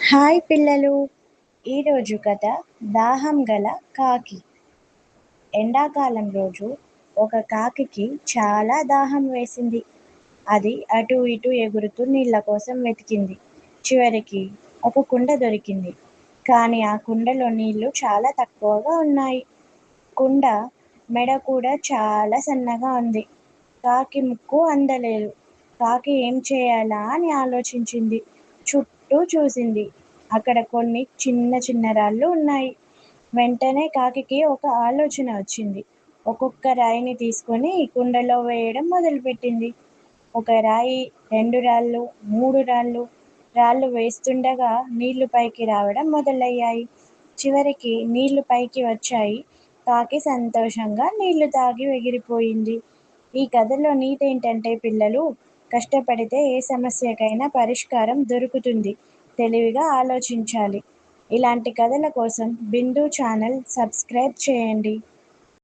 Hi పిల్లలు, ఈరోజు కథ దాహం గల కాకి. ఎండాకాలం రోజు ఒక కాకికి చాలా దాహం వేసింది. అది అటు ఇటు ఎగురుతూ నీళ్ళ కోసం వెతికింది. చివరికి ఒక కుండ దొరికింది. కానీ ఆ కుండలో నీళ్లు చాలా తక్కువగా ఉన్నాయి. కుండ మెడ కూడా చాలా సన్నగా ఉంది. కాకి ముక్కు అందలేదు. కాకి ఏం చేయాలా అని ఆలోచించింది. చుట్టూ చూసింది. అక్కడ కొన్ని చిన్న చిన్న రాళ్ళు ఉన్నాయి. వెంటనే కాకికి ఒక ఆలోచన వచ్చింది. ఒక్కొక్క రాయిని తీసుకొని కుండలో వేయడం మొదలుపెట్టింది. ఒక రాయి, రెండు రాళ్ళు, మూడు రాళ్ళు. రాళ్ళు వేస్తుండగా నీళ్లు పైకి రావడం మొదలయ్యాయి. చివరికి నీళ్లు పైకి వచ్చాయి. కాకి సంతోషంగా నీళ్లు తాగి ఎగిరిపోయింది. ఈ కథలో నీతి ఏంటంటే పిల్లలు, కష్టపడితే ఏ సమస్యకైనా పరిష్కారం దొరుకుతుంది. తెలివిగా ఆలోచించాలి. ఇలాంటి కథల కోసం బిందు ఛానల్ సబ్స్క్రైబ్ చేయండి.